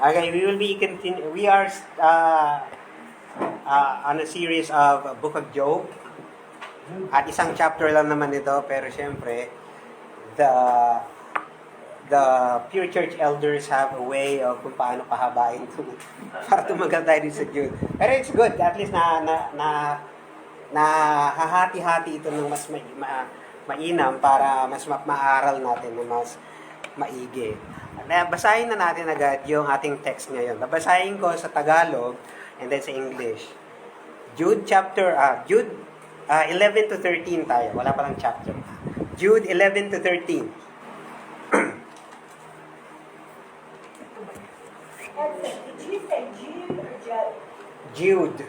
Okay, we are on a series of Book of Job. At isang chapter lang naman ito, pero syempre, the Pure Church elders have a way of kung paano pahabain ito para tumagal tayo din sa Jude. Pero it's good, at least na hahati-hati ito ng mas mainam para mas maaral natin na mas maigi. Basahin na natin agad yung ating text ngayon. Babasahin ko sa Tagalog and then sa English. Jude 11 to 13 tayo. Wala pa lang chapter. Jude 11 to 13. Did you say Jude or Joe? Jude.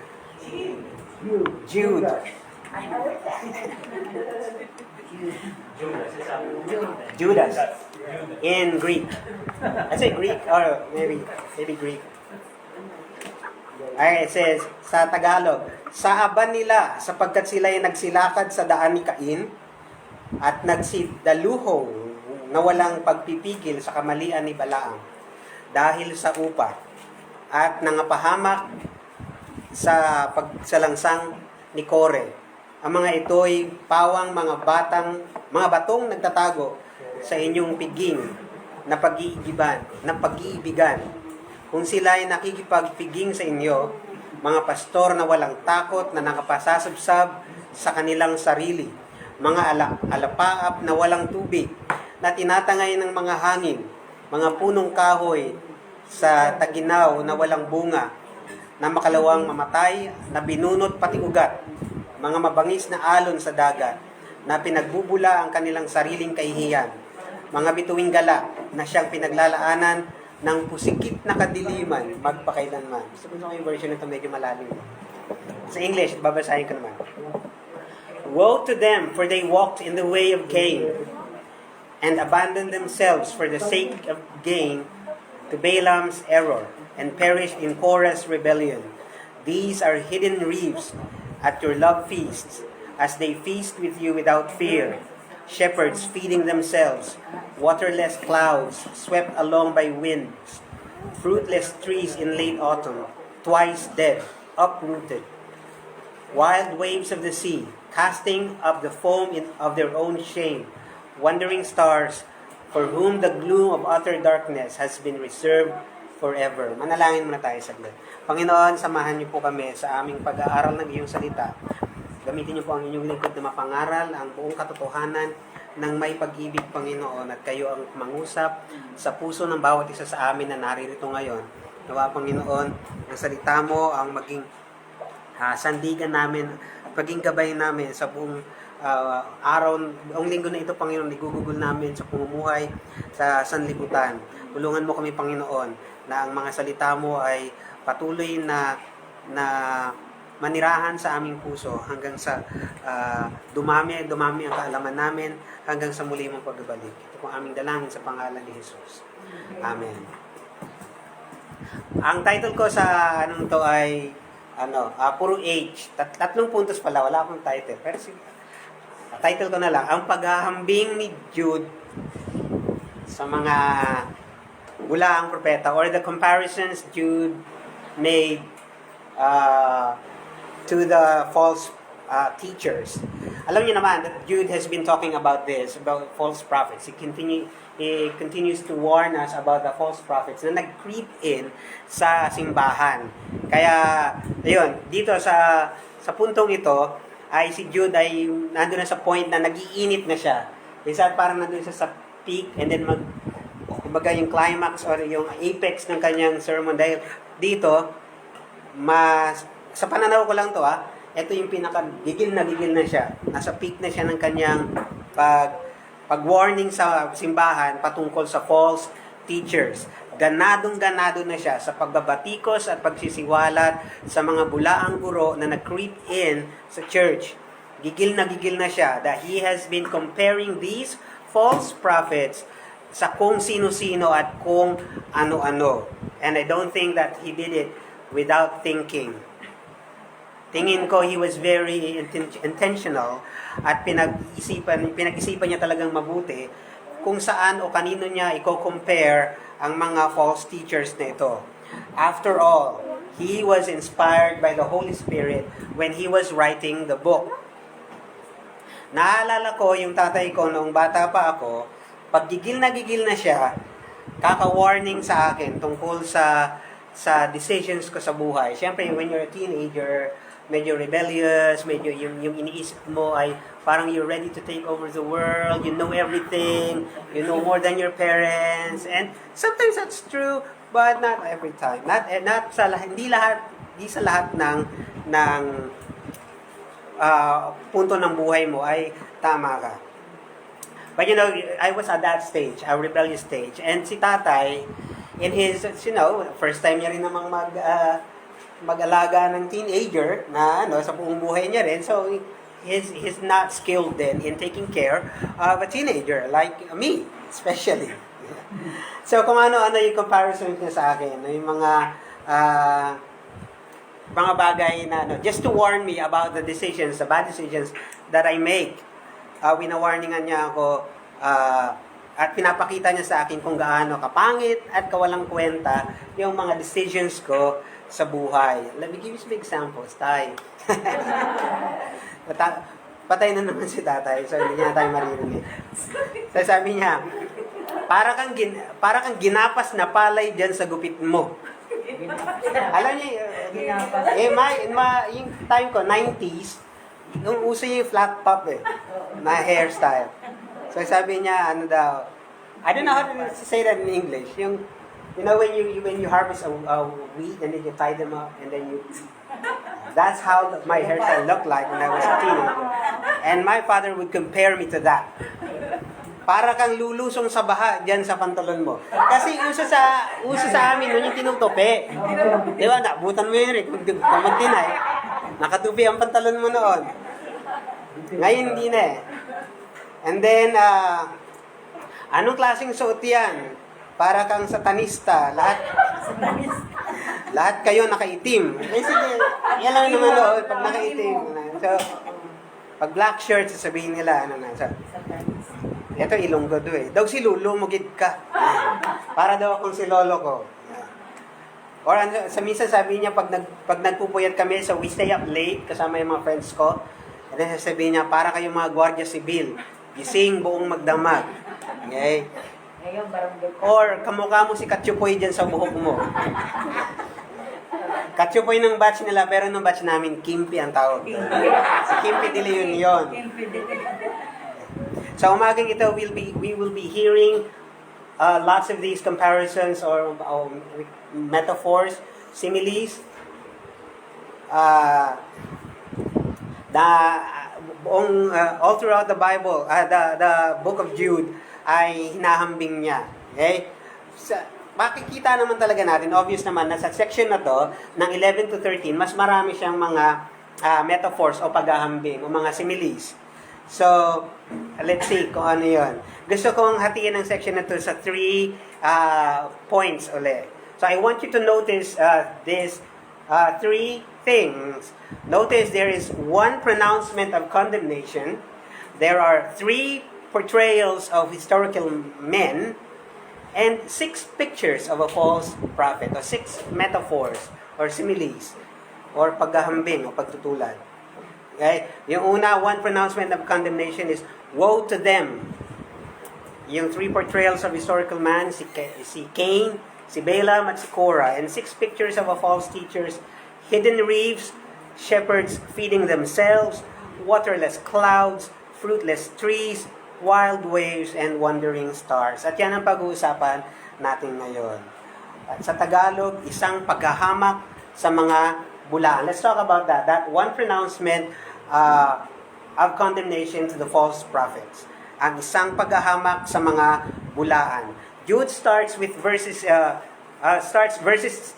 Jude. I heard that. Judas. In Greek. I say Greek or maybe Greek. Alright, it says, sa Tagalog, sa aban nila, sapagkat sila ay nagsilakad sa daan ni Cain, at nagsidaluhong na walang pagpipigil sa kamalian ni Balaam, dahil sa upa, at nangapahamak sa pagsalangsang ni Kore. Ang mga ito'y pawang mga batong nagtatago sa inyong piging na pag-iibigan. Kung sila ay nakikipagpiging sa inyo, mga pastor na walang takot na nakapasasabsab sa kanilang sarili, mga alapaap na walang tubig, na tinatangay ng mga hangin, mga punong kahoy sa taginaw na walang bunga, na makalawang mamatay, na binunot pati ugat, mga mabangis na alon sa dagat, na pinagbubula ang kanilang sariling kahihiyan, mga bituing gala na siyang pinaglalaanan ng pusikit na kadiliman magpakailanman. Gusto ko yung version nito medyo malalim. Sa English, babasahin ko naman. Woe to them, for they walked in the way of Cain, and abandoned themselves for the sake of gain to Balaam's error, and perished in Korah's rebellion. These are hidden reefs at your love feasts, as they feast with you without fear. Shepherds feeding themselves, waterless clouds swept along by winds, fruitless trees in late autumn, twice dead, uprooted. Wild waves of the sea, casting up the foam of their own shame, wandering stars, for whom the gloom of utter darkness has been reserved forever. Manalangin muna tayo saglit. Panginoon, samahan niyo po kami sa aming pag-aaral ng iyong salita. Gamitin niyo po ang inyong lingkod na mapangaral ang buong katotohanan ng may pag-ibig, Panginoon, at kayo ang mangusap sa puso ng bawat isa sa amin na naririto ngayon. Nawa, Panginoon, ang salita mo ang maging sandigan namin at maging gabay namin sa buong araw, buong linggo na ito, Panginoon, igugugol namin sa pumumuhay sa sanlibutan. Tulungan mo kami, Panginoon, na ang mga salita mo ay patuloy na manirahan sa aming puso hanggang sa dumami ang kaalaman namin hanggang sa muli mong pagbabalik. Ito po aming dalangin sa pangalan ni Jesus. Amen. Ang title ko sa anong to ay puro H. Tatlong puntos pala, wala akong title. Pero title ko na lang, ang paghahambing ni Jude sa mga bulaang propeta, or the comparisons Jude made to the false teachers. Alam niyo naman that Jude has been talking about this, about false prophets. He continues to warn us about the false prophets na nag-creep in sa simbahan. Kaya, ayun, dito sa puntong ito, ay si Jude ay nandun na sa point na nag-iinit na siya. Isa parang nandun siya sa peak, and then kumbaga yung climax or yung apex ng kanyang sermon. Dahil dito, sa pananaw ko lang to, ito yung gigil na siya. Nasa peak na siya ng kanyang pag-warning sa simbahan patungkol sa false teachers. Ganado na siya sa pagbabatikos at pagsisiwalat sa mga bulaang guro na nag-creep in sa church. Gigil na siya that he has been comparing these false prophets sa kung sino-sino at kung ano-ano. And I don't think that he did it without thinking. Tingin ko he was very intentional at pinag-isipan niya talagang mabuti kung saan o kanino niya i-compare ang mga false teachers na ito. After all, he was inspired by the Holy Spirit when he was writing the book. Naalala ko yung tatay ko noong bata pa ako, pag gigil na siya, kaka-warning sa akin tungkol sa decisions ko sa buhay. Siyempre, when you're a teenager, medyo rebellious, medyo yung iniisip mo ay parang you're ready to take over the world, you know everything, you know more than your parents, and sometimes that's true, but not every time. Not sa lahat, hindi sa lahat ng punto ng buhay mo ay tama ka. But I was at that stage, a rebellious stage. And si tatay, in his, first time niya rin namang mag-alaga ng teenager na sa buong buhay niya rin. So, he's not skilled then in taking care of a teenager like me, especially. So, kung ano-ano yung comparison niya sa akin, yung mga bagay na, just to warn me about the bad decisions that I make. Winawarningan niya ako at pinapakita niya sa akin kung gaano kapangit at kawalang kwenta yung mga decisions ko sa buhay. Let me give you some examples, tay. Patay na naman si tatay, so hindi niya tayo maririnig. So sabi niya, para kang ginapas na palay dyan sa gupit mo. Alam niyo, yung time ko, 90s, nung uso yung flat top na hairstyle. So sabi niya, I don't know how to say that in English. When you harvest a wheat and then you tie them up and then that's how my hairstyle looked like when I was a teenager. And my father would compare me to that. Para kang lulusong sa baha diyan sa pantalon mo. Kasi uso sa amin nun yung tinutupi. Di ba? Nabutan mo yun kung magtinay. Nakatupi ang pantalon mo noon. Ngayon hindi na eh. And then, anong klaseng suot yan? Para kang satanista. Lahat kayo nakaitim. Sige, yan lang naman noon pag nakaitim. So, pag black shirt, sasabihin nila, ito Ilonggo daw si Lulu, mugid ka. Para daw akong si lolo ko. Or minsan sabi niya, pag nagpupuyat kami, so we stay up late kasama yung mga friends ko. And then sasabihin niya, para kayong mga gwardiya sibil, gising buong magdamag. Okay? Or kamukha mo si Katsupoy dyan sa buhok mo. Katsupoy ng batch nila, pero nung batch namin, Kimpi ang tawag. Si Kimpi De Leon yun. Sa umagang ito, we will be hearing lots of these comparisons or metaphors, similes. All throughout the Bible, the book of Jude ay hinahambing niya. Okay? Makikita naman talaga natin, obvious naman, na sa section na to, ng 11 to 13, mas marami siyang mga metaphors o paghahambing o mga similes. So, let's see kung ano yun. Gusto kong hatiin ang section na to sa 3 points ulit. So, I want you to notice these 3 things. Notice there is 1 pronouncement of condemnation. There are 3 portrayals of historical men and 6 pictures of a false prophet, or 6 metaphors or similes or paghahambing o pagtutulad. Okay? Yung una, 1 pronouncement of condemnation is woe to them. Yung 3 portrayals of historical man, si Cain, si Balaam at si Korah, and 6 pictures of a false teachers, hidden reefs, shepherds feeding themselves, waterless clouds, fruitless trees, wild waves, and wandering stars. At yan ang pag-uusapan natin ngayon. At sa Tagalog, isang paghahamak sa mga bulaan. Let's talk about that. That 1 pronouncement of condemnation to the false prophets. Ang isang paghahamak sa mga bulaan. Jude starts verses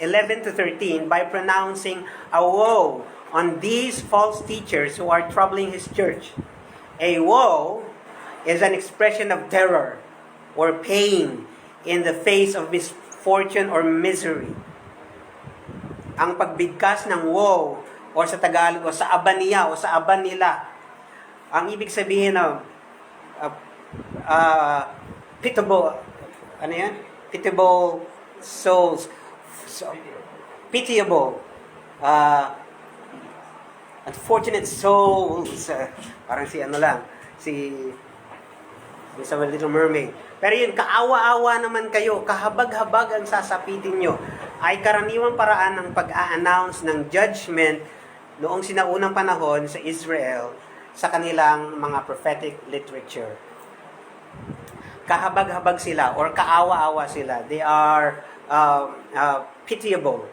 11 to 13 by pronouncing a woe on these false teachers who are troubling his church. A woe is an expression of terror or pain in the face of misfortune or misery. Ang pagbigkas ng woe o sa Tagalog o sa abaniya o sa aban nila, ang ibig sabihin ng pitiable, ano yan? Pitiable souls. So, pitiable. Unfortunate souls. Parang si ano lang. Si sa Little Mermaid. Pero yun, kaawa-awa naman kayo, kahabag-habag ang sasapitin nyo, ay karaniwang paraan ng pag-a-announce ng judgment noong sinaunang panahon sa Israel sa kanilang mga prophetic literature. Kahabag-habag sila or kaawa-awa sila. They are pitiable.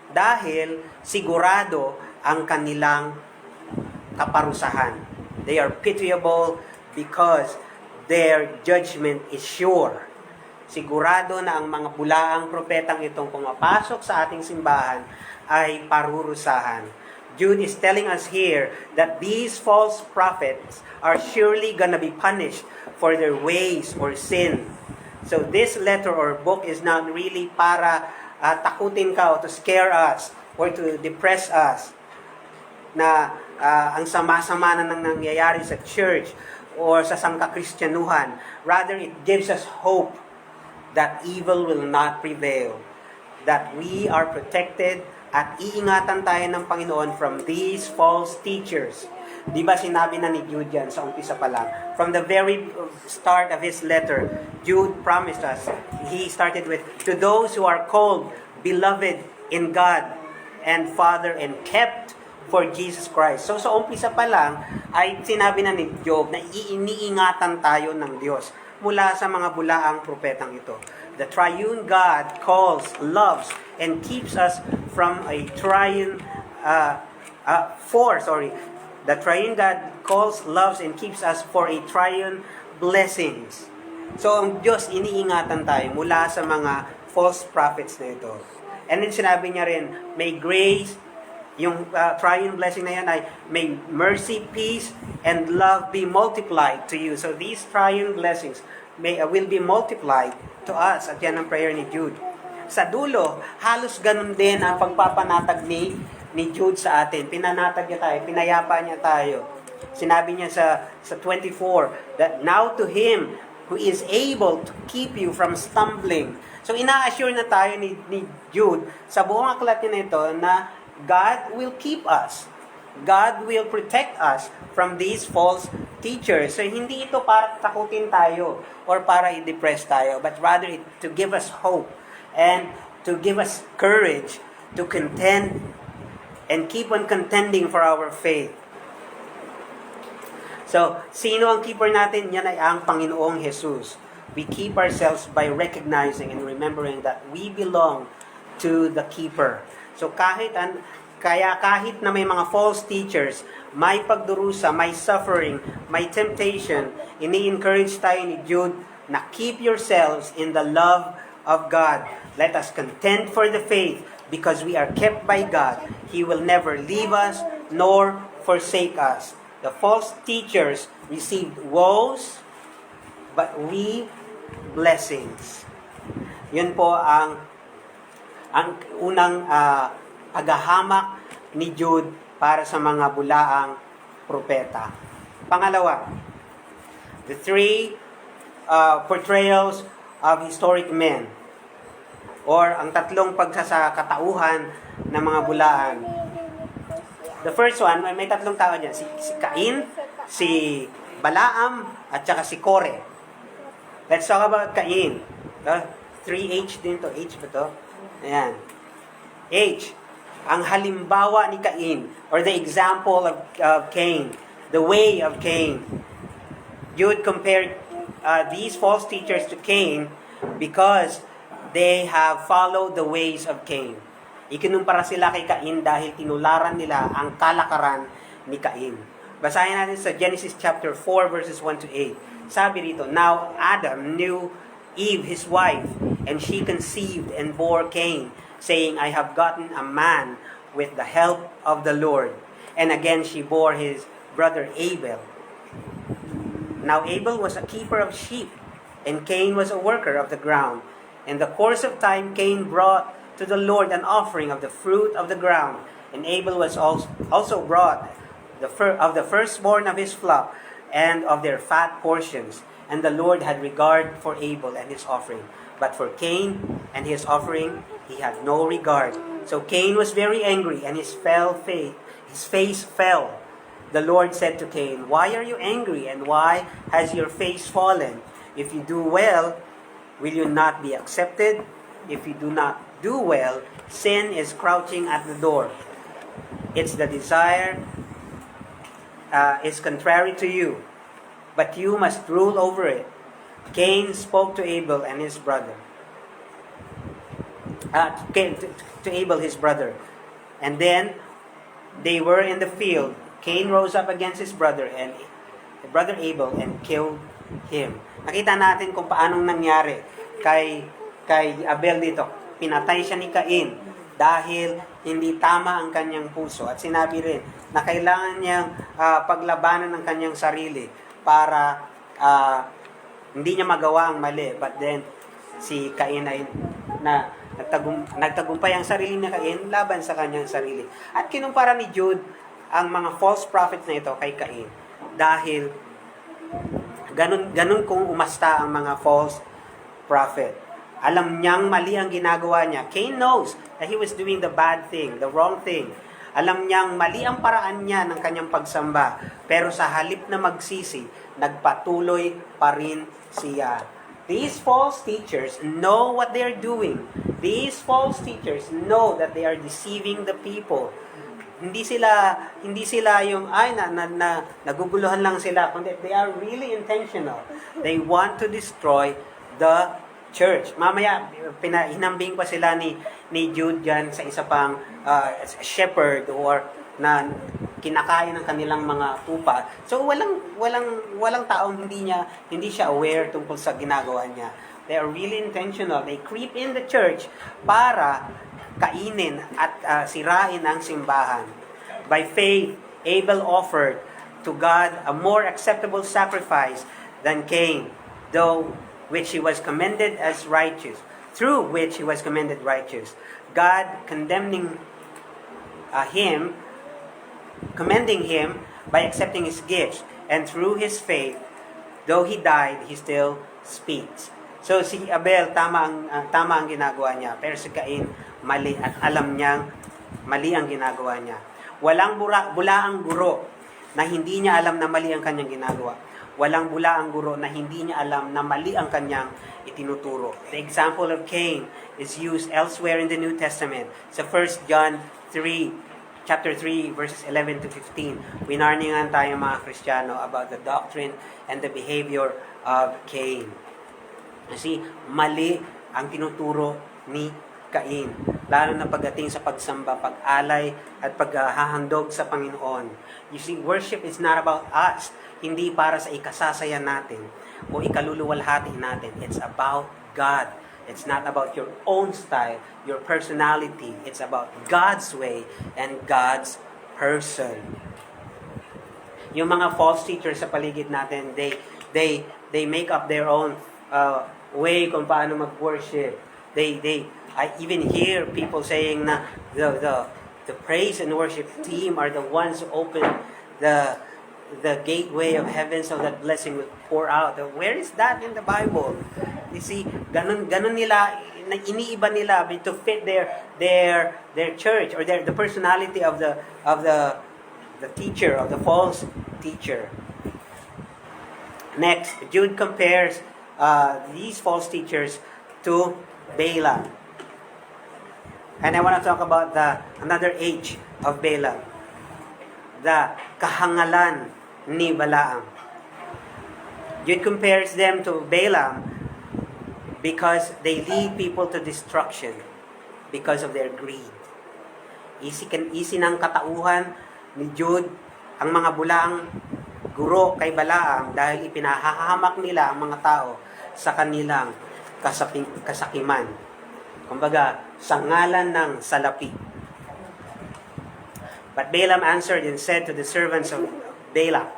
Dahil sigurado ang kanilang kaparusahan. They are pitiable because their judgment is sure. Sigurado na ang mga bulaang propetang itong pumapasok sa ating simbahan ay parurusahan. Jude is telling us here that these false prophets are surely gonna be punished for their ways or sin. So this letter or book is not really para takutin ka o to scare us or to depress us na ang sama-sama na nang nangyayari sa church or sa sangkakristyanuhan. Rather, it gives us hope that evil will not prevail, that we are protected at iingatan tayo ng Panginoon from these false teachers. Di ba sinabi na ni Jude yan sa umpisa pa lang? From the very start of his letter, Jude promised us, he started with, to those who are called, beloved in God and Father and kept for Jesus Christ. So sa umpisa pa lang ay sinabi na ni Job na iniingatan tayo ng Diyos mula sa mga bulaang propetang ito. The triune God calls, loves, and keeps us from a triune The triune God calls, loves, and keeps us for a triune blessings. So ang Diyos iniingatan tayo mula sa mga false prophets na ito. And then sinabi niya rin, may grace, yung triune blessing na yan ay may mercy, peace, and love be multiplied to you. So these triune blessings will be multiplied to us. At yan ang prayer ni Jude. Sa dulo, halos ganun din ang pagpapanatag ni Jude sa atin. Pinanatag niya tayo, pinayapa niya tayo. Sinabi niya sa 24, that now to Him who is able to keep you from stumbling. So ina-assure na tayo ni Jude sa buong aklat niya na ito na God will keep us. God will protect us from these false teachers. So, hindi ito para takutin tayo or para i-depress tayo, but rather to give us hope and to give us courage to contend and keep on contending for our faith. So, sino ang keeper natin? Yan ay ang Panginoong Jesus. We keep ourselves by recognizing and remembering that we belong to the keeper. So kahit na may mga false teachers, may pagdurusa, may suffering, may temptation, ini-encourage tayo ni Jude na keep yourselves in the love of God. Let us contend for the faith because we are kept by God. He will never leave us nor forsake us. The false teachers received woes, but we blessings. Yun po ang unang paghahamak ni Jude para sa mga bulaang propeta. Pangalawa, the three portrayals of historic men or ang tatlong pagsasakatauhan ng mga bulaan. The first one, may tatlong tao dyan. Si Cain, si Balaam, at saka si Kore. Let's talk about Cain. 3H din to. H ba to? Ayan. H. Ang halimbawa ni Cain or the example of Cain. The way of Cain. Jude compared these false teachers to Cain because they have followed the ways of Cain. Ikinumpara sila kay Cain dahil tinularan nila ang kalakaran ni Cain. Basahin natin sa Genesis chapter 4 verses 1 to 8. Sabi rito, now Adam knew Eve his wife, and she conceived and bore Cain, saying, I have gotten a man with the help of the Lord. And again she bore his brother Abel. Now Abel was a keeper of sheep, and Cain was a worker of the ground. In the course of time, Cain brought to the Lord an offering of the fruit of the ground, and Abel was also brought of the firstborn of his flock and of their fat portions. and the Lord had regard for Abel and his offering. But for Cain and his offering, he had no regard. So Cain was very angry, and his face fell. The Lord said to Cain, "Why are you angry, and why has your face fallen? If you do well, will you not be accepted? If you do not do well, sin is crouching at the door. Its the desire is contrary to you, but you must rule over it." Cain spoke to Abel and his brother. To Abel his brother. And then they were in the field. Cain rose up against his brother Abel and killed him. Nakita natin kung paanong nangyari kay Abel dito. Pinatay siya ni Cain dahil hindi tama ang kanyang puso. At sinabi rin na kailangan niyang paglabanan ng kanyang sarili para hindi niya magawa ang mali. But then, si Cain ay nagtagumpay ang sarili ni Cain laban sa kanyang sarili. At kinumpara ni Jude ang mga false prophets na ito kay Cain. Dahil ganun kung umasta ang mga false prophet. Alam niyang mali ang ginagawa niya. Cain knows that he was doing the bad thing, the wrong thing. Alam niyang mali ang paraan niya ng kanyang pagsamba. Pero sa halip na magsisi, nagpatuloy pa rin siya. These false teachers know what they are doing. These false teachers know that they are deceiving the people. Hindi sila yung naguguluhan lang sila, kundi they are really intentional. They want to destroy the church. Mamaya hinambing pa sila ni Jude dyan sa isa pang shepherd or na kinakain ng kanilang mga tupa. So walang taong hindi siya aware tungkol sa ginagawa niya. They are really intentional. They creep in the church para kainin at sirain ang simbahan. By faith, Abel offered to God a more acceptable sacrifice than Cain, through which he was commended righteous. God commending him by accepting his gifts, and through his faith, though he died, he still speaks. So si Abel tama ang ginagawa niya, pero si Cain mali at alam niyang mali ang ginagawa niya. Walang bulaang guro na hindi niya alam na mali ang kanyang ginagawa. Walang bulaang guro na hindi niya alam na mali ang kanyang itinuturo. The example of Cain is used elsewhere in the New Testament. Sa 1 John 3, chapter 3, verses 11 to 15. Winarningan tayo mga Kristiyano about the doctrine and the behavior of Cain. Kasi mali ang tinuturo ni Cain, lalo na pagdating sa pagsamba, pag-alay at paghahandog sa Panginoon. You see, worship is not about us. Hindi para sa ikasasaya natin o ikaluluwalhati natin. It's about God. It's not about your own style, your personality. It's about God's way and God's person. Yung mga false teachers sa paligid natin, they make up their own way kung paano mag-worship. I even hear people saying na the praise and worship team are the ones who open the gateway of heaven so that blessing will pour out. Where is that in the Bible? You see, ganun nila, iniiba nila to fit their church or the personality of the teacher, of the false teacher. Next, Jude compares these false teachers to Balaam. And I want to talk about another age of Balaam. The kahangalan ni Balaam. Jude compares them to Balaam because they lead people to destruction because of their greed. Easy ng katauhan ni Jude ang mga bulaang guro kay Balaam dahil ipinahahamak nila ang mga tao sa kanilang kasakiman. Kumbaga, sa ngalan ng salapi. But Balaam answered and said to the servants of Balak,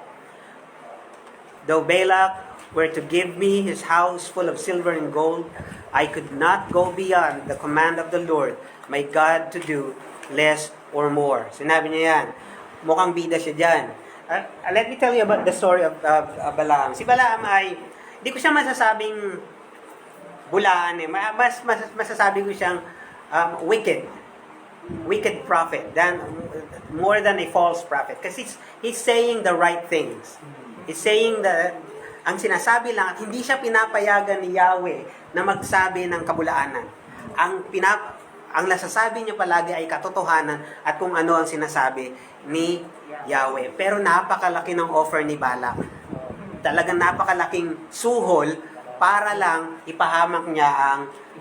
"Though Balak were to give me his house full of silver and gold, I could not go beyond the command of the Lord, my God, to do less or more." Sinabi niya yan. Mukhang bida siya dyan. Let me tell you about the story of Balaam. Si Balaam ay Hindi ko siya masasabing bulaan eh. Masasabi ko siyang wicked. Wicked prophet than more than a false prophet. Kasi he's saying the right things. He's saying that ang sinasabi lang at hindi siya pinapayagan ni Yahweh na magsabi ng kabulaanan. Ang nasasabi niya palagi ay katotohanan at kung ano ang sinasabi ni Yahweh. Pero napakalaki ng offer ni Balak. Talagang napakalaking suhol para lang ipahamak niya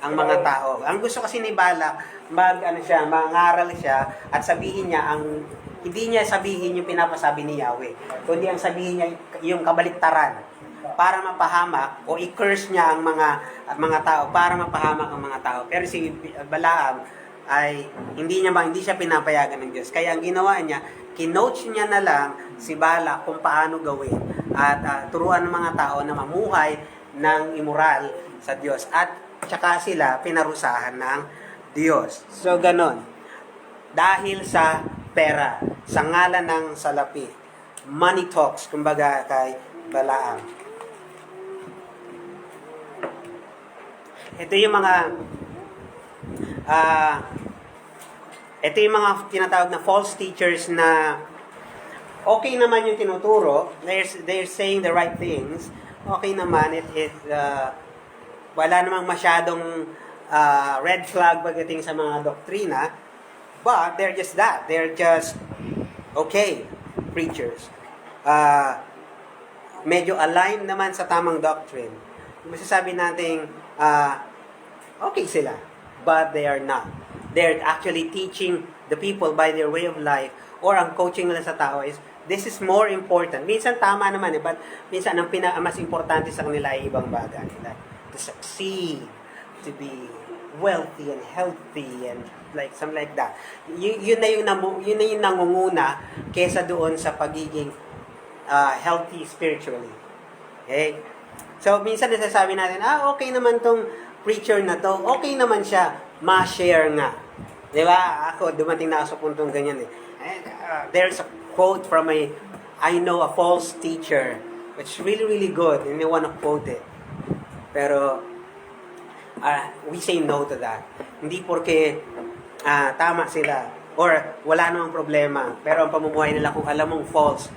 ang mga tao. Ang gusto kasi ni Balak, mangaral siya at sabihin niya hindi niya sabihin yung pinapasabi ni Yahweh, kundi ang sabihin niya yung kabaliktaran para mapahamak o i-curse niya ang mga tao para mapahamak ang mga tao. Pero si Balaam ay hindi siya pinapayagan ng Diyos. Kaya ang ginawa niya, kinoach niya na lang si Balak kung paano gawin at turuan ng mga tao na mamuhay ng immoral sa Diyos at tsaka sila pinarusahan ng Diyos. So, ganon. Dahil sa pera, sa ngalan ng salapi, money talks, kumbaga kay Balaam. Ito yung mga tinatawag na false teachers na okay naman yung tinuturo, they're saying the right things, okay naman, wala namang masyadong red flag pagdating sa mga doktrina, but they're just that. They're just okay preachers. Medyo aligned naman sa tamang doctrine. Masasabi natin, okay sila, but they are not. They're actually teaching the people by their way of life, or ang coaching nila sa tao is, this is more important. Minsan tama naman but minsan ang mas importante sa kanila ay ibang bagay. Like, to succeed, to be wealthy and healthy and like something like that. Yun na yung nangunguna kesa doon sa pagiging healthy spiritually. Okay? So minsan nasasabi natin, okay naman tong preacher na to, okay naman siya, ma-share nga. Di ba? Ako, dumating na ako sa puntong ganyan eh. There's a quote from I know a false teacher, which is really, really good, and I want to quote it. Pero, we say no to that. Hindi porke tama sila, or wala namang problema, pero ang pamumuhay nila, kung alam mong false,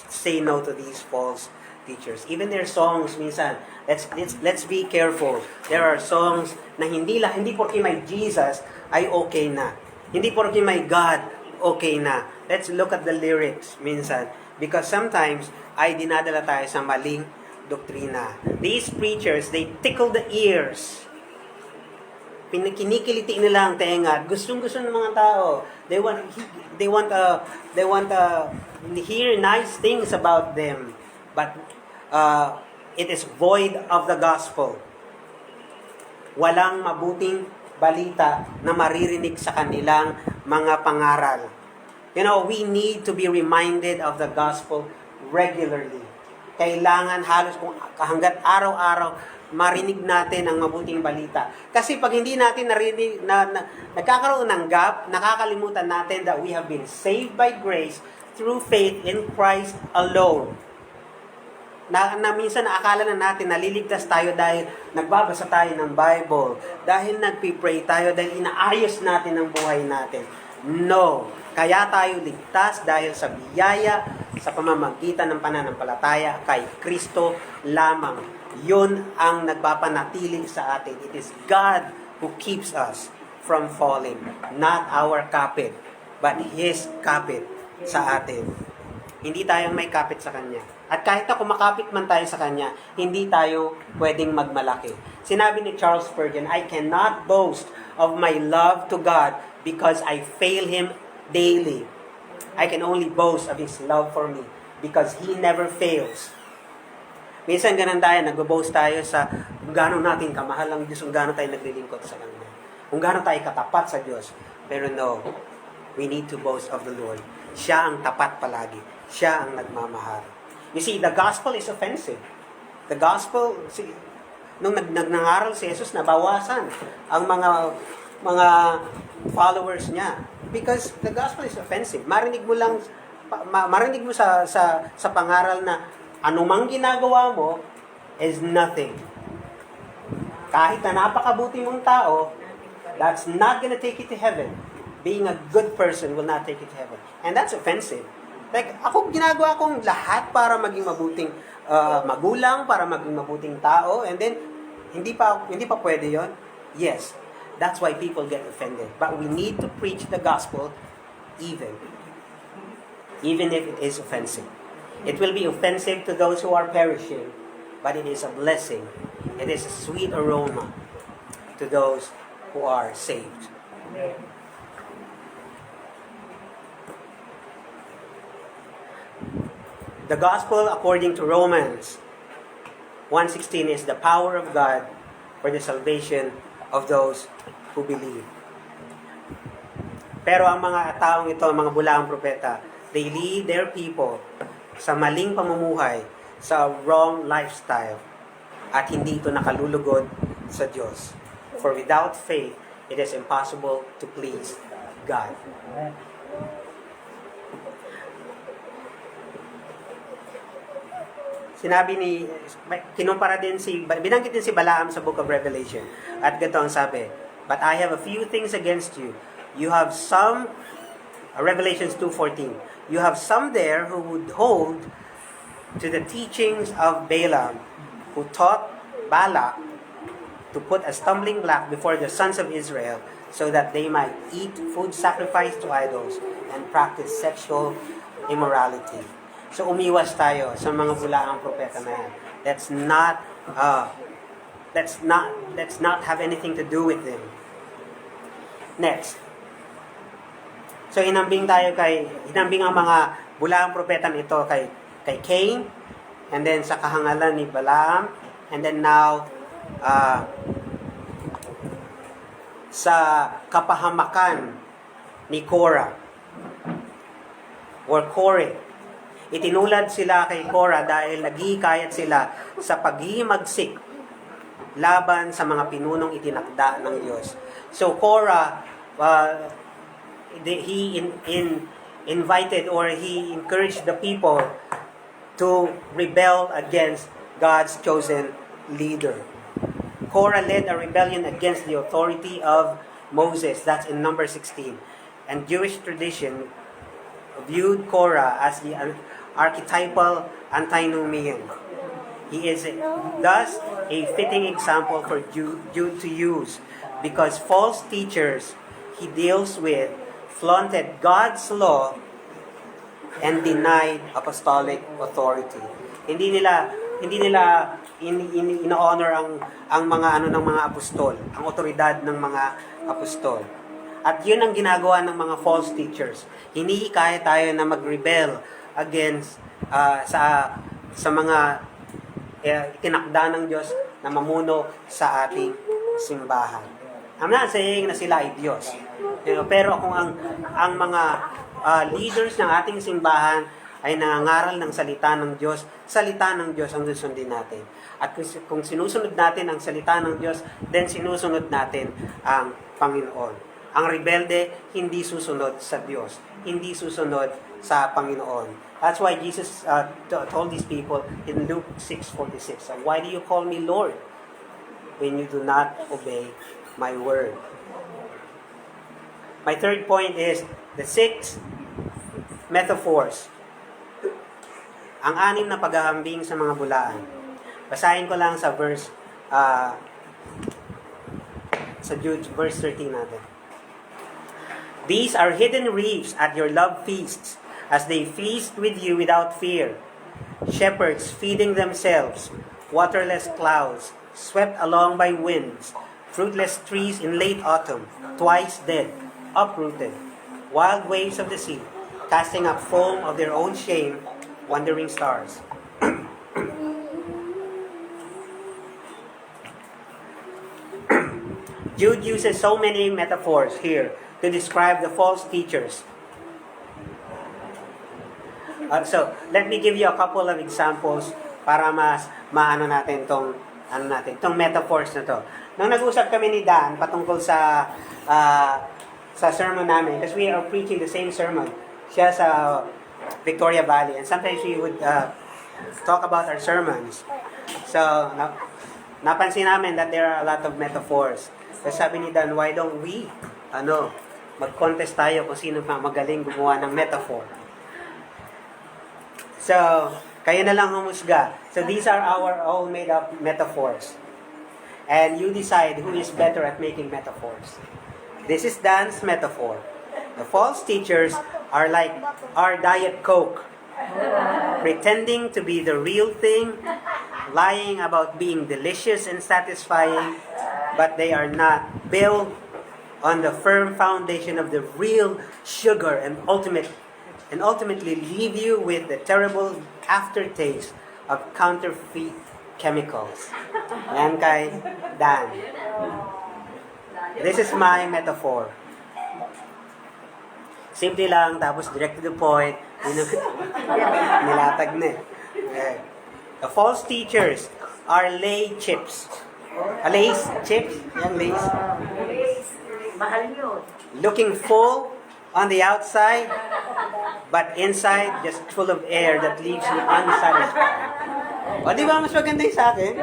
say no to these false teachers. Even their songs, minsan, let's be careful. There are songs na hindi porke may Jesus ay okay na. Hindi porke may God, okay na. Let's look at the lyrics minsan. Because sometimes, ay dinadala tayo sa maling doktrina. These preachers, they tickle the ears. Kinikiliti nila ang tenga. Gustong-gusto ng mga tao. They want to hear nice things about them. But it is void of the gospel. Walang mabuting balita na maririnig sa kanilang mga pangaral. We need to be reminded of the gospel regularly. Kailangan halos kung hanggat araw-araw marinig natin ang mabuting balita. Kasi pag hindi natin narinig, nagkakaroon ng gap, nakakalimutan natin that we have been saved by grace through faith in Christ alone. Na minsan akala na natin naliligtas tayo dahil nagbabasa tayo ng Bible, dahil nagpipray tayo, dahil inaayos natin ang buhay natin. No. Kaya tayo ligtas dahil sa biyaya, sa pamamagitan ng pananampalataya kay Kristo lamang. Yun ang nagpapanatili sa atin. It is God who keeps us from falling. Not our kapit, but His kapit sa atin. Hindi tayong may kapit sa Kanya. At kahit na kumakapit man tayo sa Kanya, hindi tayo pwedeng magmalaki. Sinabi ni Charles Spurgeon, I cannot boast of my love to God because I fail Him daily. I can only boast of His love for me because He never fails. Minsan ganun tayo, nag-boast tayo sa kung gaano natin kamahal ang Diyos, kung gaano tayo naglilingkod sa Kanya, kung gaano tayo katapat sa Diyos. Pero no, we need to boast of the Lord. Siya ang tapat palagi. Siya ang nagmamahal. You see, the gospel is offensive. The gospel, nung nagnangaral si Jesus, nabawasan ang mga followers niya. Because the gospel is offensive. Marinig mo sa pangaral na anumang ginagawa mo, is nothing. Kahit na napakabuti mong tao, that's not gonna take you to heaven. Being a good person will not take you to heaven. And that's offensive. Like, ako ginagawa kong lahat para maging mabuting magulang, para maging mabuting tao, and then, hindi pa pwede yon. Yes, that's why people get offended. But we need to preach the gospel even if it is offensive. It will be offensive to those who are perishing, but it is a blessing. It is a sweet aroma to those who are saved. The gospel according to Romans 1:16 is the power of God for the salvation of those who believe. Pero ang mga taong ito, mga bulaang propeta, they lead their people sa maling pamumuhay, sa wrong lifestyle, at hindi ito nakalulugod sa Diyos. For without faith, it is impossible to please God. Binanggit din si Balaam sa Book of Revelation. At ganito ang sabi, but I have a few things against you. You have some, Revelations 2:14, you have some there who would hold to the teachings of Balaam, who taught Balak to put a stumbling block before the sons of Israel so that they might eat food sacrificed to idols and practice sexual immorality. So umiwas tayo sa mga bulaang propeta na yan. Let's not have anything to do with them. Next. So hinambing ang mga bulaang propeta nito kay Cain, and then sa kahangalan ni Balaam, and then now sa kapahamakan ni Korah or Kore. Itinulad sila kay Korah dahil naghihikayat sila sa paghihimagsik laban sa mga pinunong itinakda ng Diyos. So Korah, he invited or he encouraged the people to rebel against God's chosen leader. Korah led a rebellion against the authority of Moses. That's in number 16. And Jewish tradition viewed Korah as the archetypal antinomian. He is thus a fitting example for Jude to use because false teachers he deals with flaunted God's law and denied apostolic authority. Hindi nila ino-honor ang mga ng mga apostol, ang otoridad ng mga apostol. At yun ang ginagawa ng mga false teachers. Hinihikayat tayo na mag-rebel against sa mga itinakda ng Diyos na mamuno sa ating simbahan. I'm not saying na sila ay Diyos. Pero kung ang mga leaders ng ating simbahan ay nangangaral ng salita ng Diyos ang susundin natin. At kung sinusunod natin ang salita ng Diyos, then sinusunod natin ang Panginoon. Ang rebelde, hindi susunod sa Diyos. Hindi susunod sa Panginoon. That's why Jesus told these people in Luke 6:46, why do you call me Lord when you do not obey my word? My third point is the 6 metaphors. Ang 6 na paghahambing sa mga bulaan. Basahin ko lang sa sa Jude, verse 13 natin. These are hidden reefs at your love feasts, as they feast with you without fear. Shepherds feeding themselves, waterless clouds, swept along by winds, fruitless trees in late autumn, twice dead, uprooted, wild waves of the sea, casting up foam of their own shame, wandering stars. Jude uses so many metaphors here to describe the false teachers. So, let me give you a couple of examples para mas maano natin tong metaphors na to. Nung nag-usap kami ni Dan patungkol sa sermon namin, because we are preaching the same sermon. Siya sa Victoria Valley, and sometimes we would talk about our sermons. So, napansin namin that there are a lot of metaphors. So sabi ni Dan, why don't we, mag-contest tayo kung sino pa magaling gumawa ng metaphor. So, kayo na lang humusga. So these are our own made-up metaphors. And you decide who is better at making metaphors. This is Dan's metaphor. The false teachers are like our Diet Coke, pretending to be the real thing, lying about being delicious and satisfying, but they are not built on the firm foundation of the real sugar and ultimately leave you with the terrible aftertaste of counterfeit chemicals. Yan kay Dan. This is my metaphor. Simple lang, tapos direct to the point. Nilatag na eh. Okay. The false teachers are lay chips. Lays chips? Yan, lays. Mahal yun. Looking full on the outside, but inside just full of air that leaves you unsatisfied. O, di ba mas maganda yung sa akin?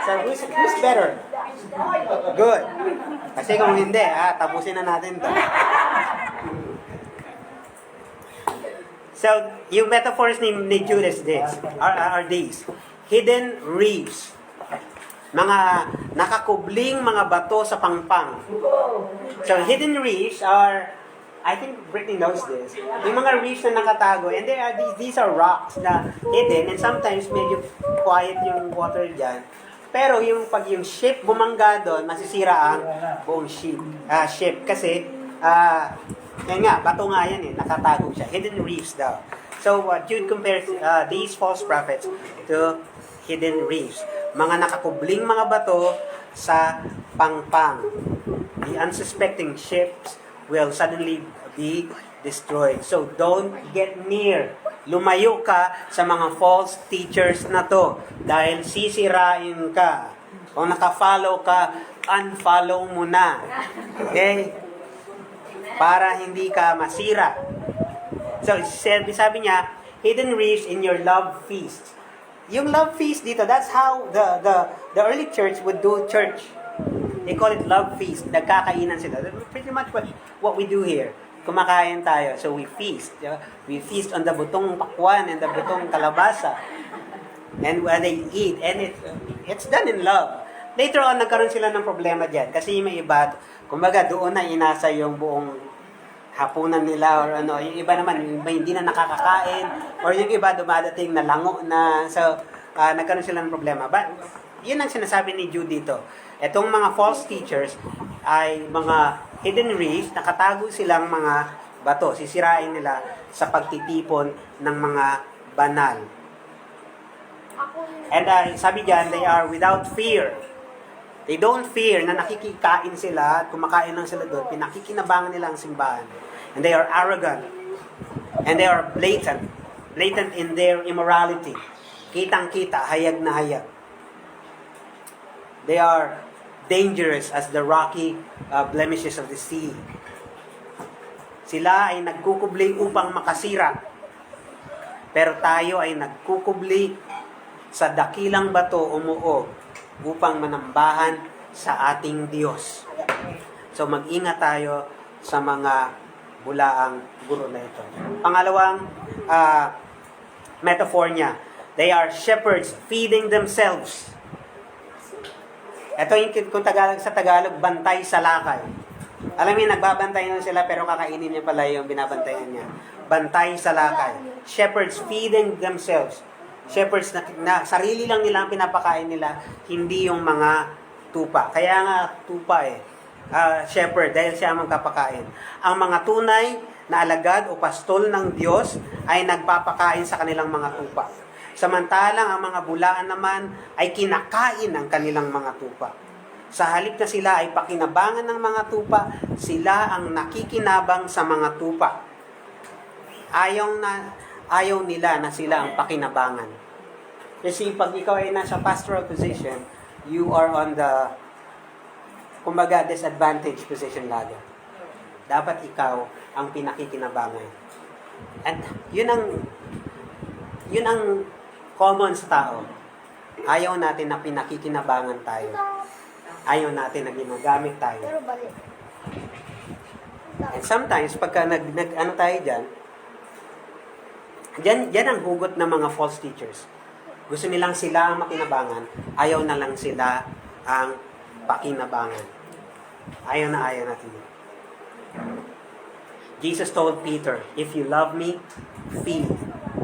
So, who's better? Good. Kasi kung hindi, tapusin na natin to. So, yung metaphors ni Judas are these. Hidden reefs. Mga nakakubling mga bato sa pangpang. So, hidden reefs are, I think Brittany knows this, yung mga reefs na nakatago, and these are rocks na hidden, and sometimes medyo quiet yung water dyan. Pero pag yung ship bumangga doon, masisira ang buong ship. Kasi, yan nga, bato nga yan nakatago siya. Hidden reefs daw. So, Jude compares these false prophets to hidden reefs. Mga nakakubling mga bato sa pangpang. The unsuspecting ships will suddenly be destroyed. So, don't get near. Lumayo ka sa mga false teachers na to dahil sisirain ka. Kung naka-follow ka, unfollow mo na. Okay? Para hindi ka masira. So, sabi niya, hidden reefs in your love feast. Yung love feast dito, that's how the early church would do church. They call it love feast. Nagkakainan sila. Pretty much what we do here. Kumakain tayo. So we feast. We feast on the butong pakwan and the butong kalabasa. And when they eat. And it's done in love. Later on, nagkaroon sila ng problema dyan. Kasi may iba, kumbaga doon na inasa yung buong hapunan nila or ano. Yung iba naman, yung iba hindi na nakakakain. Or yung iba dumadating na lango na. So, nagkaroon sila ng problema. But, yun ang sinasabi ni Jude dito. Itong mga false teachers ay mga hidden reefs, nakatago silang mga bato. Sisirain nila sa pagtitipon ng mga banal. And sabi diyan, they are without fear. They don't fear na nakikikain sila at kumakain lang sila doon. Pinakikinabangan nila ang simbahan. And they are arrogant. And they are blatant. Blatant in their immorality. Kitang-kita, hayag na hayag. They are dangerous as the rocky blemishes of the sea. Sila ay nagkukubli upang makasira. Pero tayo ay nagkukubli sa dakilang bato umuog upang manambahan sa ating Diyos. So mag-ingat tayo sa mga bulaang guro na ito. Pangalawang metaphor niya, they are shepherds feeding themselves. Ito yung kung Tagalog sa Tagalog, bantay sa lakay. Alam niyo, nagbabantay na sila pero kakainin niya pala yung binabantayan niya. Bantay sa lakay. Shepherds feeding themselves. Shepherds na sarili lang nila ang pinapakain nila, hindi yung mga tupa. Kaya nga tupa shepherd, dahil siya ang magpapakain. Ang mga tunay na alagad o pastol ng Diyos ay nagpapakain sa kanilang mga tupa. Samantalang ang mga bulaan naman ay kinakain ang kanilang mga tupa. Sa halip na sila ay pakinabangan ng mga tupa, sila ang nakikinabang sa mga tupa. Ayaw nila na sila ang pakinabangan. Kasi pag ikaw ay nasa pastoral position, you are on the, kumbaga, disadvantage position lagi. Dapat ikaw ang pinakikinabangan. And yun ang Yun ang common sa tao. Ayaw natin na pinakikinabangan tayo. Ayaw natin na ginagamit tayo. Pero balik. And sometimes, pagka ano tayo dyan ang hugot ng mga false teachers. Gusto nilang sila ang makinabangan, ayaw na lang sila ang pakinabangan. Ayaw natin. Jesus told Peter, if you love me, feed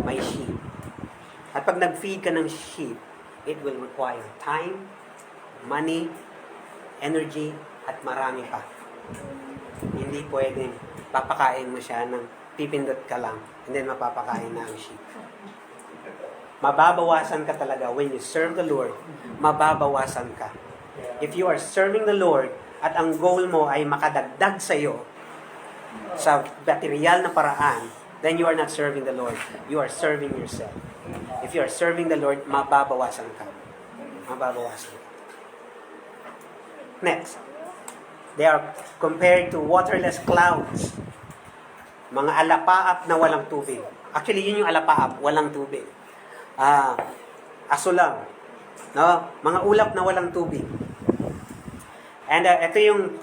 my sheep. At pag nag-feed ka ng sheep, it will require time, money, energy, at marami pa. Hindi pwedeng papakain mo siya ng pipindot ka lang and then mapapakain na ang sheep. Mababawasan ka talaga when you serve the Lord. Mababawasan ka. If you are serving the Lord at ang goal mo ay makadagdag sa iyo sa material na paraan, then you are not serving the Lord. You are serving yourself. If you are serving the Lord, mababawasan ka. Mababawasan ka. Next. They are compared to waterless clouds. Mga alapaap na walang tubig. Actually, yun yung alapaap, walang tubig. Aso lang. No? Mga ulap na walang tubig. And ito yung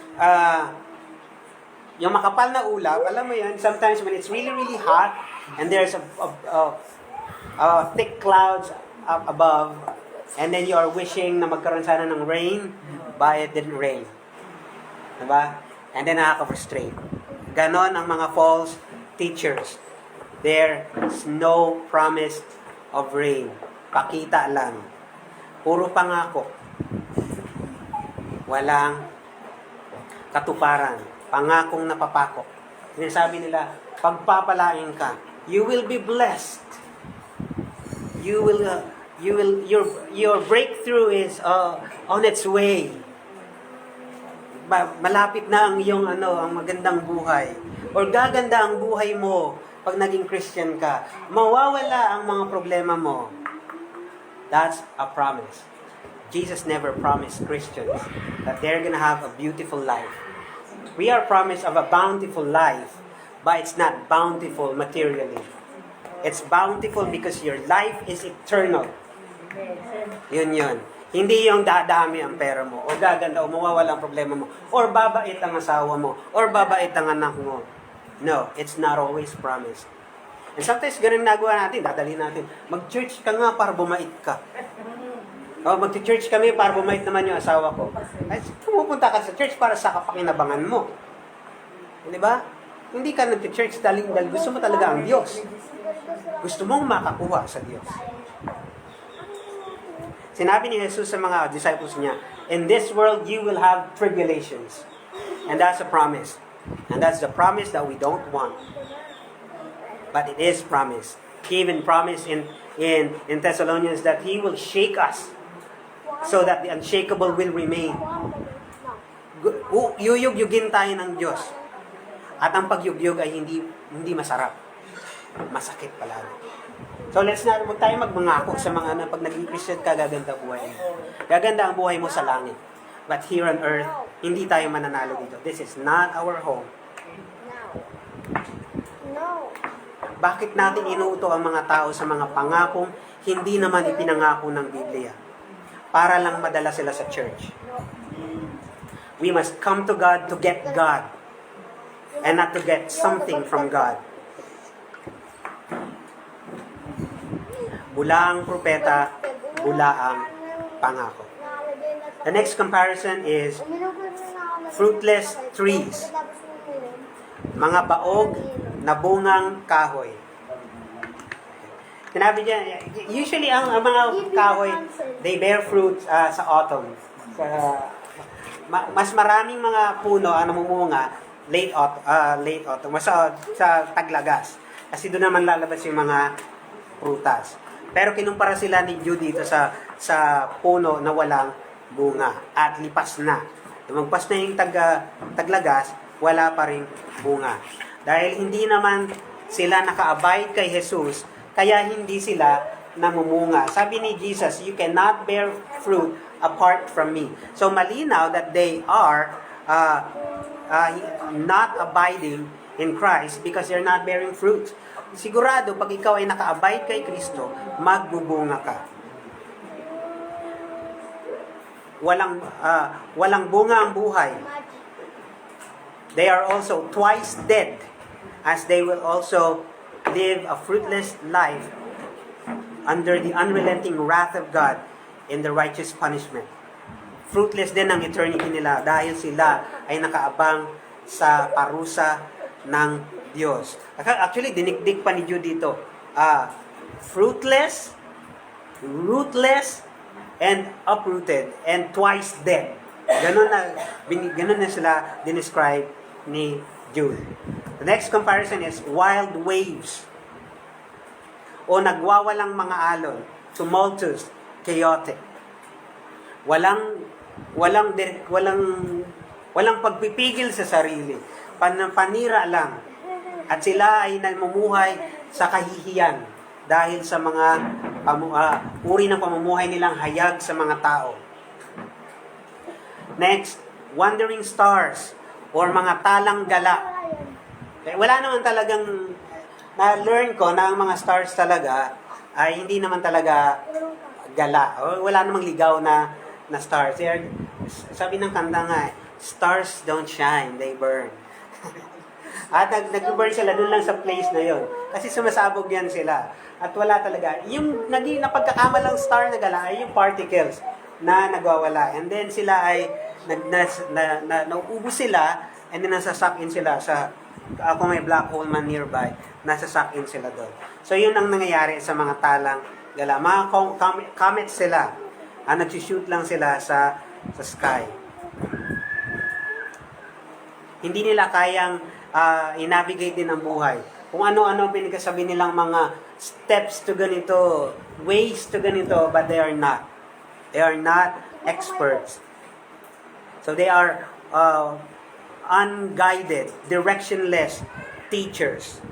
makapal na ulap, alam mo yan, sometimes when it's really, really hot, and there's thick clouds up above, and then you are wishing na magkaroon sana ng rain, but it didn't rain. Diba? And then nakaka-frustrate. Ganon ang mga false teachers. There's no promise of rain. Pakita lang. Puro pangako. Walang katuparan. Pangakong napapako. Sinasabi nila, pagpapalain ka, you will be blessed. Your breakthrough is on its way. Malapit na ang iyong ang magandang buhay. Or gaganda ang buhay mo pag naging Christian ka. Mawawala ang mga problema mo. That's a promise. Jesus never promised Christians that they're gonna have a beautiful life. We are promised of a bountiful life, but it's not bountiful materially. It's bountiful because your life is eternal. Yun. Hindi yung dadami ang pera mo, o gaganda, o mawawala ang problema mo, or babait ang asawa mo, or babait ang anak mo. No, it's not always promised. And sometimes ganun nagawa natin, dadali natin, mag-church ka nga para bumait ka. O, mag-church kami para bumait naman yung asawa ko. Ay, pumupunta ka sa church para sa kapakinabangan mo. Di ba? Hindi ka nag-church dahil gusto mo talaga ang Diyos. Gusto mong makakuha sa Diyos. Sinabi ni Jesus sa mga disciples niya, in this world you will have tribulations. And that's a promise. And that's the promise that we don't want. But it is promised. He even promised in Thessalonians that He will shake us so that the unshakable will remain. Yuyug-yugin tayo ng Diyos. At ang pagyugyug ay hindi masarap. Masakit palagi. So huwag tayo magmangako sa mga pag naging Christian ka, gaganda buhay mo. Gaganda ang buhay mo sa langit. But here on earth, hindi tayo mananalo dito. This is not our home. No. Bakit natin inuuto ang mga tao sa mga pangakong hindi naman ipinangako ng Biblia? Para lang madala sila sa church. We must come to God to get God and not to get something from God. Bula ang propeta, bula ang pangako. The next comparison is fruitless trees. Mga baog na bungang kahoy. Sinabi niya, usually ang mga kahoy, they bear fruit sa autumn. Mas maraming mga puno ang namumunga late autumn, sa taglagas. Kasi doon naman lalabas yung mga prutas. Pero kinumpara sila ni Jude dito sa puno na walang bunga at lipas na. Lumagpas na yung taglagas, wala pa ring bunga. Dahil hindi naman sila naka-abide kay Jesus, kaya hindi sila namumunga. Sabi ni Jesus, you cannot bear fruit apart from me. So malinaw that they are not abiding in Christ because they're not bearing fruit. sigurado pag ikaw ay naka-abide kay Kristo, magbubunga ka. Walang bunga ang buhay. They are also twice dead, as they will also live a fruitless life under the unrelenting wrath of God in the righteous punishment. Fruitless din ang eternity nila dahil sila ay nakaabang sa parusa ng Diyos. Actually, dinikdik pa ni Jude dito. Fruitless, rootless, and uprooted, and twice dead. Ganun na sila dinescribe ni Jude. The next comparison is wild waves, o nagwawalang mga alon, tumultuous, chaotic. Walang pagpipigil sa sarili. Panira lang. At sila ay namumuhay sa kahihiyan dahil sa mga uri ng pamumuhay nilang hayag sa mga tao. Next, wandering stars or mga talang gala. Wala naman talagang na-learn ko na ang mga stars talaga ay hindi naman talaga gala. Wala namang ligaw na stars. Sabi ng kanta nga, stars don't shine, they burn. At nag-burn sila doon lang sa place na yon. Kasi sumasabog yan sila. At wala talaga. Yung naging napagkakamalang star na gala ay yung particles na nagwawala. And then sila ay nauubos sila and then nasasak in sila sa kung may black hole man nearby, nasasak in sila doon. So yun ang nangyayari sa mga talang gala. Mga comets sila. Nag-shoot lang sila sa sky. Hindi nila kayang i-navigate din ang buhay. Kung ano-ano pinagsasabi nilang mga steps to ganito, ways to ganito, but they are not. They are not experts. So they are unguided, directionless teachers.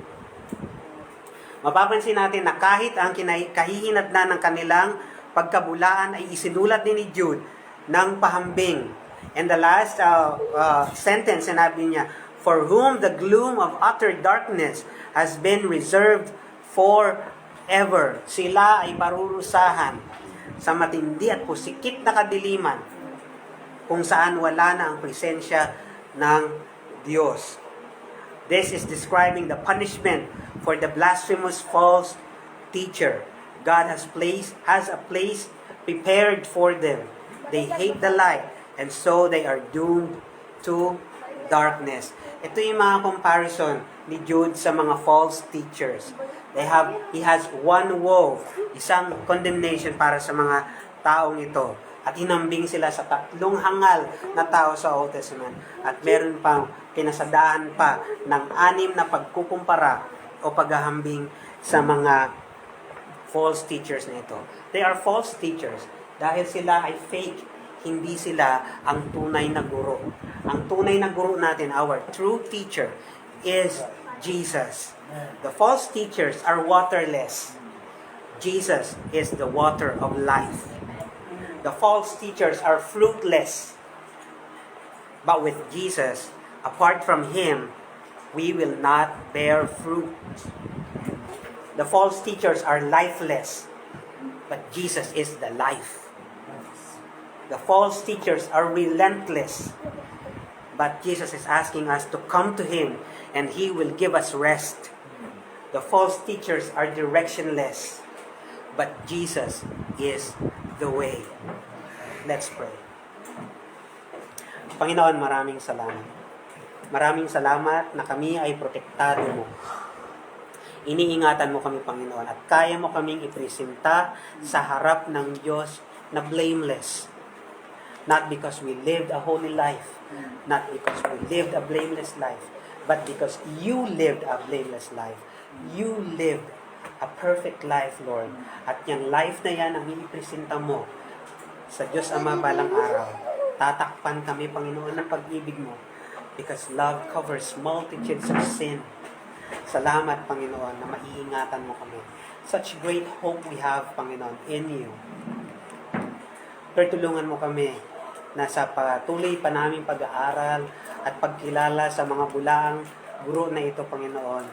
Mapapansin natin na kahit ang kahihinatnan ng kanilang pagkabulaan ay isinulat din ni Jude ng pahambing. And the last sentence, sinabi niya, for whom the gloom of utter darkness has been reserved forever. Sila ay parurusahan sa matindi at pusikit na kadiliman kung saan wala na ang presensya ng Diyos. This is describing the punishment for the blasphemous false teacher. God has a place prepared for them. They hate the light, and so they are doomed to darkness. Ito yung mga comparison ni Jude sa mga false teachers. He has one woe, isang condemnation para sa mga taong ito. At hinambing sila sa tatlong hangal na tao sa Old Testament. At meron pang pinasadaan pa ng 6 na pagkukumpara o paghahambing sa mga false teachers na ito. They are false teachers dahil sila ay fake. Hindi sila ang tunay na guro. Ang tunay na guro natin, our true teacher, is Jesus. The false teachers are waterless. Jesus is the water of life. The false teachers are fruitless. But with Jesus, apart from Him, we will not bear fruit. The false teachers are lifeless. But Jesus is the life. The false teachers are relentless. But Jesus is asking us to come to Him and He will give us rest. The false teachers are directionless. But Jesus is the way. Let's pray. Panginoon, maraming salamat. Maraming salamat na kami ay protektado mo. Iniingatan mo kami, Panginoon, at kaya mo kaming ipresenta sa harap ng Diyos na blameless. Not because we lived a holy life, not because we lived a blameless life, but because you lived a blameless life. You lived a perfect life, Lord. At yung life na yan ang inipresenta mo sa Diyos Ama balang araw. Tatakpan kami, Panginoon, ng pag-ibig mo because love covers multitudes of sin. Salamat, Panginoon, na maiingatan mo kami. Such great hope we have, Panginoon, in you. Lord, tulungan mo kami na sa patuloy pa naming pag-aaral at pagkilala sa mga bulaang guro na ito, Panginoon,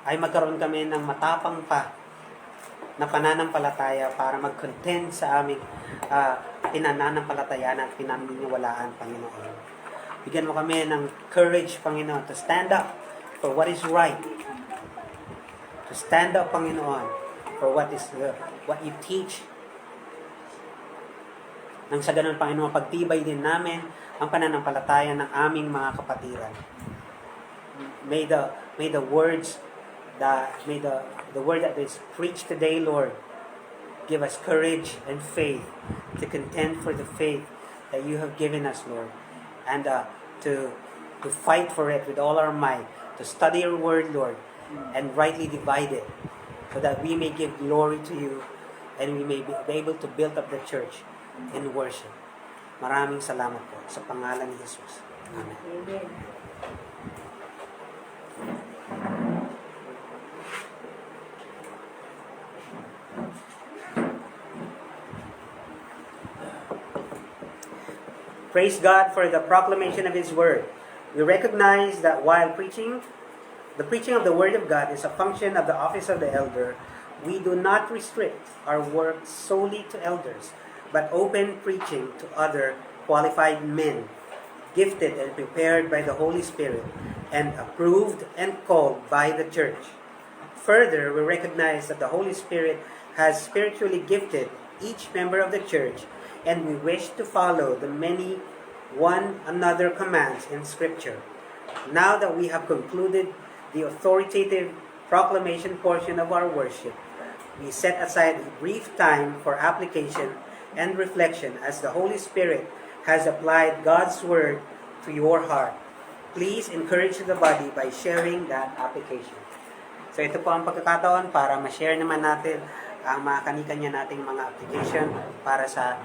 ay magkaroon kami ng matapang pa na pananampalataya para mag-contend sa aming pinananampalatayan at pinaniniwalaan, Panginoon. Bigyan mo kami ng courage, Panginoon, to stand up for what is right. To stand up, Panginoon, for what you teach. Nang sa ganun, Panginoon, pagtibay din namin ang pananampalataya ng aming mga kapatiran. May the words the word that is preached today, Lord, give us courage and faith to contend for the faith that you have given us, Lord, and to fight for it with all our might, to study your word, Lord, and rightly divide it, so that we may give glory to you and we may be able to build up the church in worship. Maraming salamat po sa pangalan ni Jesus. Amen. Amen. Praise God for the proclamation of His Word. We recognize that while the preaching of the Word of God is a function of the office of the elder, we do not restrict our work solely to elders, but open preaching to other qualified men, gifted and prepared by the Holy Spirit, and approved and called by the church. Further, we recognize that the Holy Spirit has spiritually gifted each member of the church, and we wish to follow the many one another commands in Scripture. Now that we have concluded the authoritative proclamation portion of our worship, we set aside a brief time for application and reflection as the Holy Spirit has applied God's Word to your heart. Please encourage the body by sharing that application. So ito po ang pagkakataon para ma-share naman natin ang mga kanya-kanya nating mga application para sa